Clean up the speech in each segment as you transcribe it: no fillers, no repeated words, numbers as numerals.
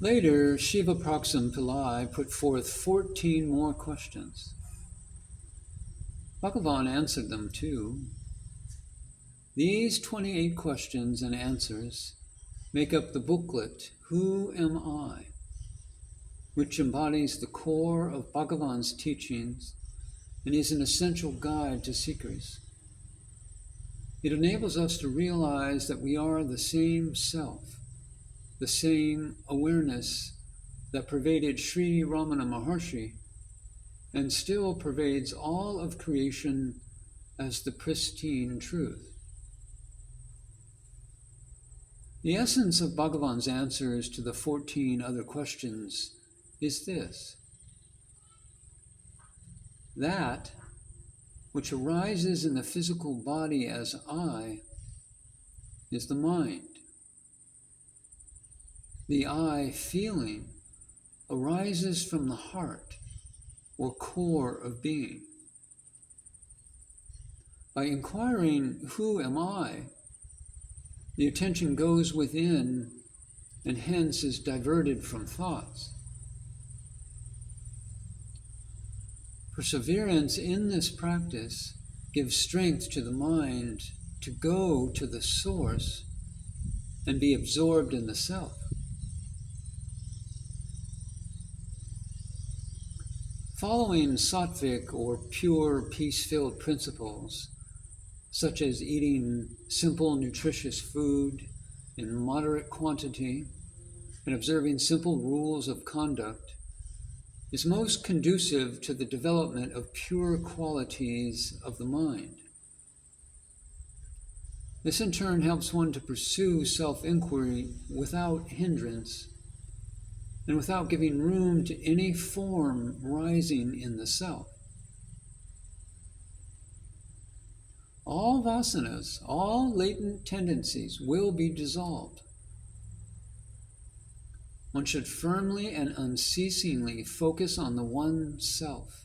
Later, Shiva Praksam Pillai put forth 14 more questions. Bhagavan answered them too. These 28 questions and answers make up the booklet, Who Am I?, which embodies the core of Bhagavan's teachings and is an essential guide to seekers. It enables us to realize that we are the same self, the same awareness that pervaded Sri Ramana Maharshi and still pervades all of creation as the pristine truth. The essence of Bhagavan's answers to the 14 other questions is this: that which arises in the physical body as I is the mind. The I feeling arises from the heart or core of being. By inquiring, who am I, the attention goes within and hence is diverted from thoughts. Perseverance in this practice gives strength to the mind to go to the source and be absorbed in the self. Following sattvic or pure peace-filled principles, such as eating simple nutritious food in moderate quantity and observing simple rules of conduct, is most conducive to the development of pure qualities of the mind. This in turn helps one to pursue self-inquiry without hindrance and without giving room to any form rising in the self. All vasanas, all latent tendencies will be dissolved. One should firmly and unceasingly focus on the one self.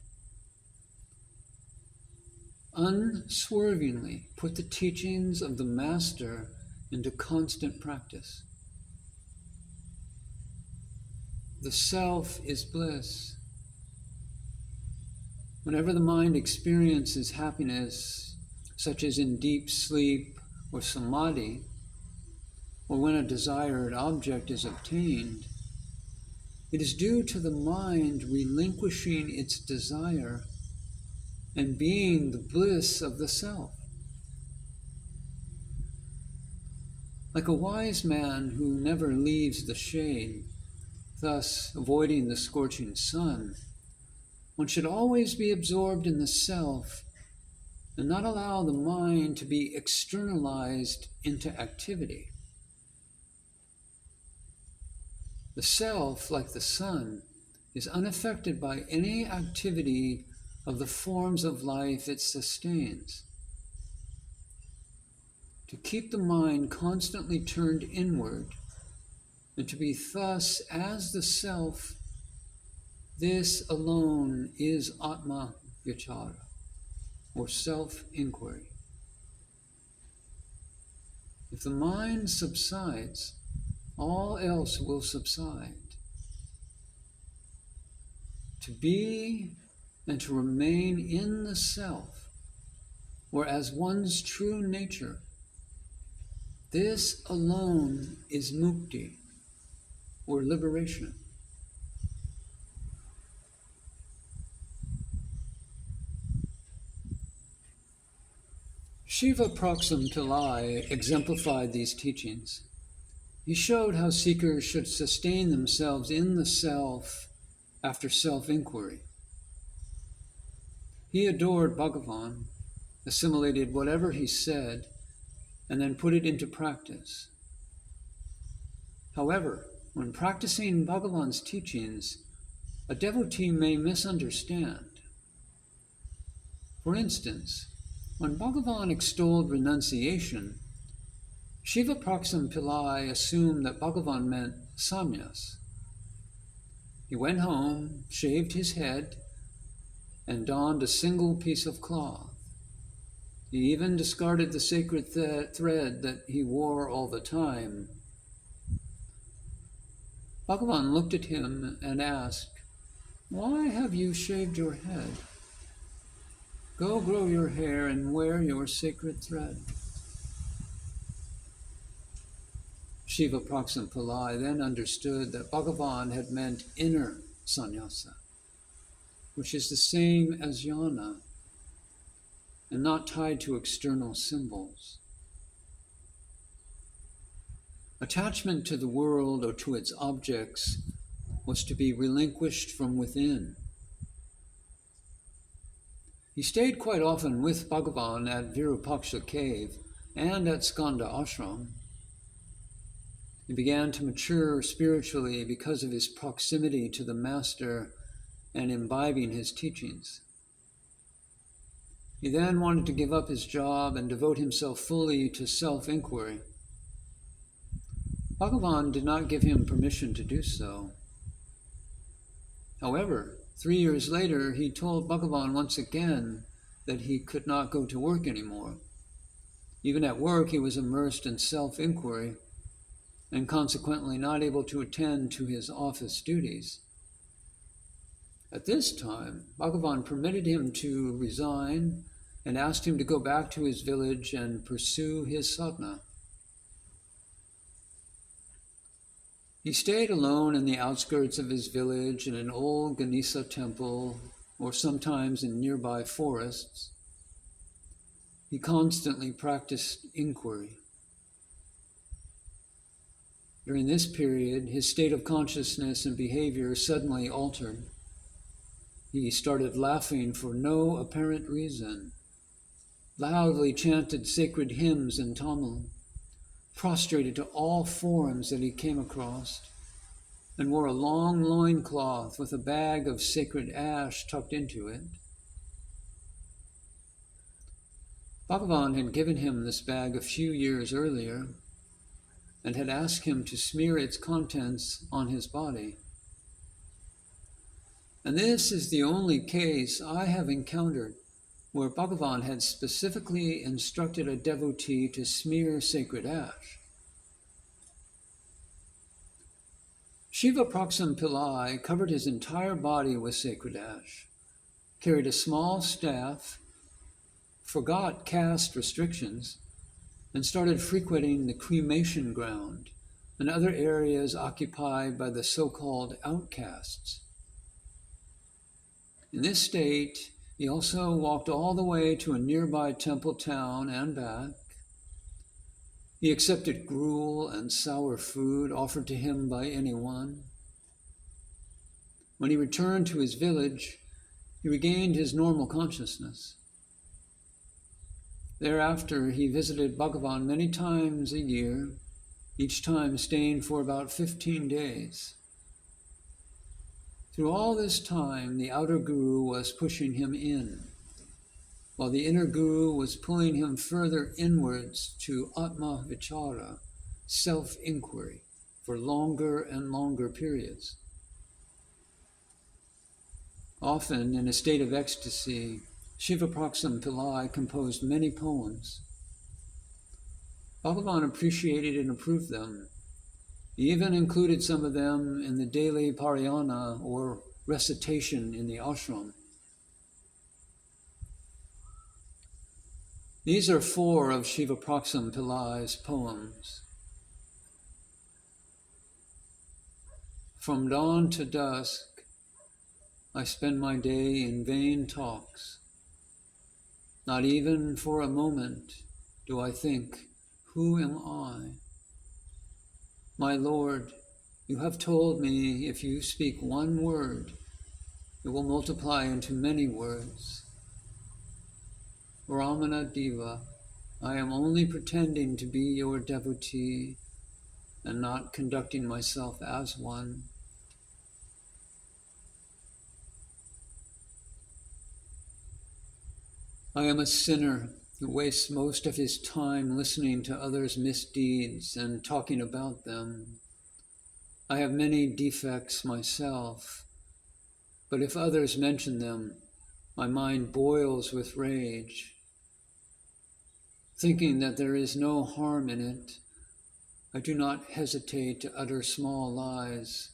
Unswervingly put the teachings of the Master into constant practice. The self is bliss. Whenever the mind experiences happiness, such as in deep sleep or samadhi, or when a desired object is obtained, it is due to the mind relinquishing its desire and being the bliss of the self. Like a wise man who never leaves the shade, thus avoiding the scorching sun, one should always be absorbed in the self and not allow the mind to be externalized into activity. The self, like the sun, is unaffected by any activity of the forms of life it sustains. To keep the mind constantly turned inward and to be thus as the self, this alone is Atma Vichara, or self-inquiry. If the mind subsides, all else will subside. To be and to remain in the self, or as one's true nature, this alone is mukti, or liberation. Shiva Praksam Pillai exemplified these teachings. He showed how seekers should sustain themselves in the self after self-inquiry. He adored Bhagavan, assimilated whatever he said, and then put it into practice. However, when practicing Bhagavan's teachings, a devotee may misunderstand. For instance, when Bhagavan extolled renunciation, Shiva Praksam Pillai assumed that Bhagavan meant sannyas. He went home, shaved his head, and donned a single piece of cloth. He even discarded the sacred thread that he wore all the time. Bhagavan looked at him and asked, "Why have you shaved your head? Go grow your hair and wear your sacred thread." Shiva Praksam-Pillai then understood that Bhagavan had meant inner sannyasa, which is the same as jnana and not tied to external symbols. Attachment to the world or to its objects was to be relinquished from within. He stayed quite often with Bhagavan at Virupaksha cave and at Skanda ashram. He began to mature spiritually because of his proximity to the master and imbibing his teachings. He then wanted to give up his job and devote himself fully to self-inquiry. Bhagavan did not give him permission to do so. However, 3 years later, he told Bhagavan once again that he could not go to work anymore. Even at work, he was immersed in self-inquiry and consequently not able to attend to his office duties. At this time, Bhagavan permitted him to resign and asked him to go back to his village and pursue his sadhana. He stayed alone in the outskirts of his village in an old Ganesha temple, or sometimes in nearby forests. He constantly practiced inquiry. During this period, his state of consciousness and behavior suddenly altered. He started laughing for no apparent reason, loudly chanted sacred hymns in Tamil, prostrated to all forms that he came across, and wore a long loincloth with a bag of sacred ash tucked into it. Bhagavan had given him this bag a few years earlier and had asked him to smear its contents on his body. And this is the only case I have encountered where Bhagavan had specifically instructed a devotee to smear sacred ash. Shiva Praksam-Pillai covered his entire body with sacred ash, carried a small staff, forgot caste restrictions, and started frequenting the cremation ground and other areas occupied by the so-called outcasts. In this state, he also walked all the way to a nearby temple town and back. He accepted gruel and sour food offered to him by anyone. When he returned to his village, he regained his normal consciousness. Thereafter, he visited Bhagavan many times a year, each time staying for about 15 days. Through all this time, the outer guru was pushing him in, while the inner guru was pulling him further inwards to Atma Vichara, self-inquiry, for longer and longer periods. Often, in a state of ecstasy, Shiva Praksam-Pillai composed many poems. Bhagavan appreciated and approved them. He even included some of them in the daily parayana, or recitation in the ashram. These are 4 of Shiva Praksam-Pillai's poems. From dawn to dusk, I spend my day in vain talks. Not even for a moment do I think, who am I? My Lord, you have told me if you speak one word, it will multiply into many words. Ramana Deva, I am only pretending to be your devotee and not conducting myself as one. I am a sinner who wastes most of his time listening to others' misdeeds and talking about them. I have many defects myself, but if others mention them, my mind boils with rage. Thinking that there is no harm in it, I do not hesitate to utter small lies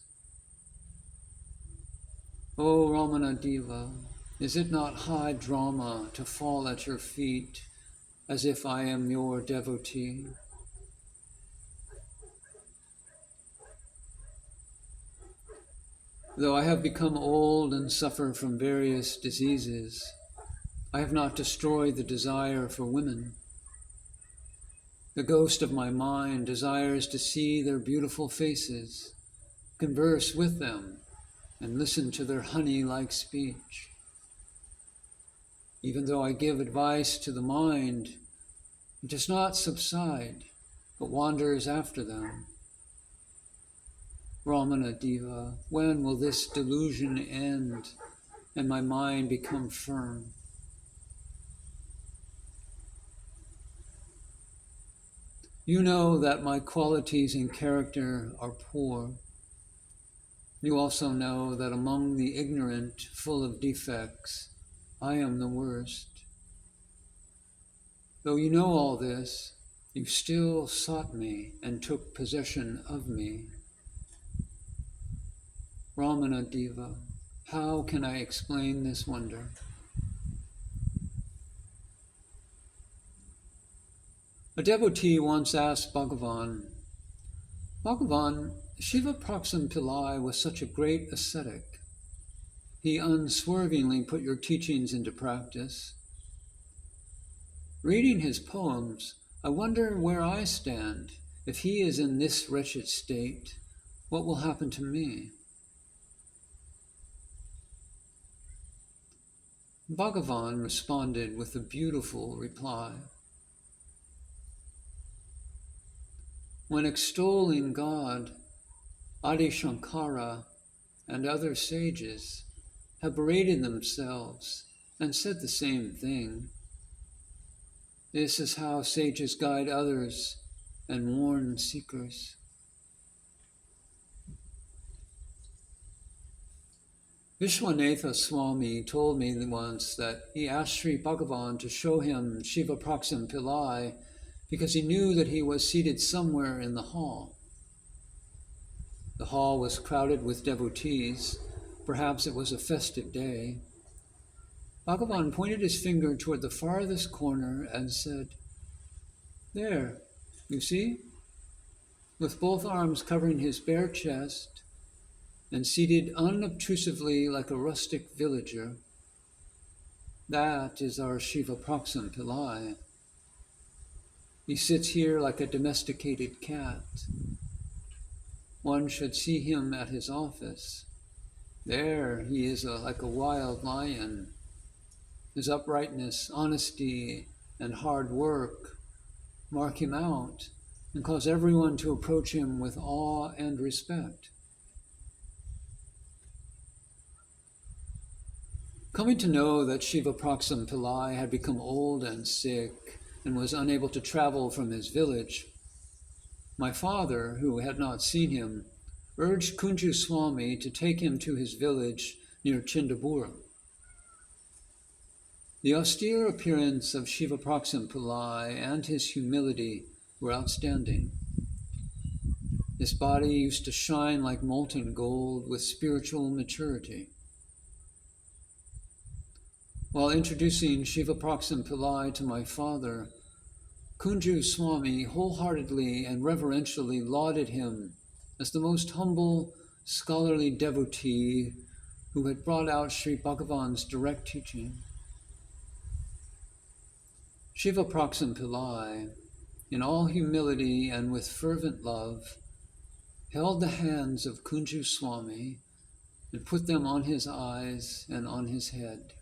O Ramana Deva, is it not high drama to fall at your feet as if I am your devotee? Though I have become old and suffer from various diseases, I have not destroyed the desire for women. The ghost of my mind desires to see their beautiful faces, converse with them, and listen to their honey-like speech. Even though I give advice to the mind, it does not subside, but wanders after them. Ramana Deva, when will this delusion end and my mind become firm? You know that my qualities and character are poor. You also know that among the ignorant, full of defects, I am the worst. Though you know all this, you still sought me and took possession of me. Ramana Deva, how can I explain this wonder? A devotee once asked Bhagavan, Bhagavan, Shiva Praksam Pillai was such a great ascetic. He unswervingly put your teachings into practice. Reading his poems, I wonder where I stand. If he is in this wretched state, what will happen to me? Bhagavan responded with a beautiful reply. When extolling God, Adi Shankara and other sages have berated themselves and said the same thing. This is how sages guide others and warn seekers. Vishwanatha Swami told me once that he asked Sri Bhagavan to show him Shiva Praksam Pillai because he knew that he was seated somewhere in the hall. The hall was crowded with devotees. Perhaps it was a festive day. Bhagavan pointed his finger toward the farthest corner and said, There, you see? With both arms covering his bare chest and seated unobtrusively like a rustic villager. That is our Shiva Praksam Pillai. He sits here like a domesticated cat. One should see him at his office. There he is like a wild lion. His uprightness, honesty, and hard work mark him out and cause everyone to approach him with awe and respect. Coming to know that Shiva Praksam Pillai had become old and sick and was unable to travel from his village, my father, who had not seen him, urged Kunju Swami to take him to his village near Chindabura. The austere appearance of Shiva Praksam Pillai and his humility were outstanding. His body used to shine like molten gold with spiritual maturity. While introducing Shiva Praksam Pillai to my father, Kunju Swami wholeheartedly and reverentially lauded him as the most humble, scholarly devotee who had brought out Sri Bhagavan's direct teaching. Shiva Praksam Pillai, in all humility and with fervent love, held the hands of Kunju Swami and put them on his eyes and on his head.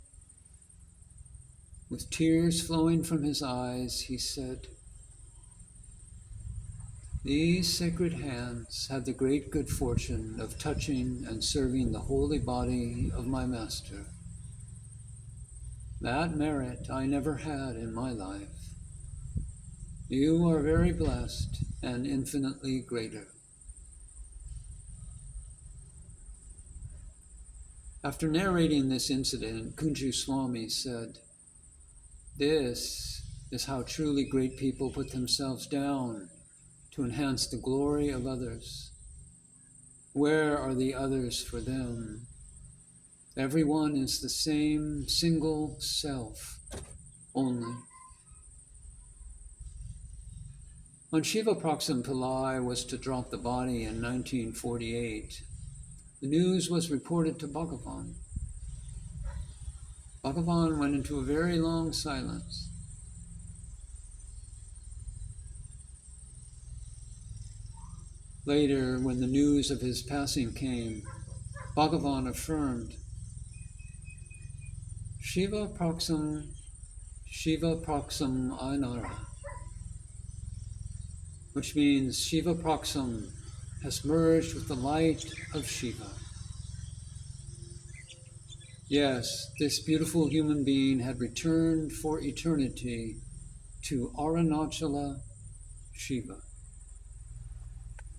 With tears flowing from his eyes, he said, These sacred hands had the great good fortune of touching and serving the holy body of my master. That merit I never had in my life. You are very blessed and infinitely greater. After narrating this incident, Kunju Swami said, This is how truly great people put themselves down to enhance the glory of others. Where are the others for them? Everyone is the same single self only. When Shiva Proxim Pillai was to drop the body in 1948, the news was reported to Bhagavan. Bhagavan went into a very long silence. Later, when the news of his passing came, Bhagavan affirmed, Shiva Proxim Ainara, which means Shiva Proxim has merged with the light of Shiva. Yes, this beautiful human being had returned for eternity to Arunachala Shiva.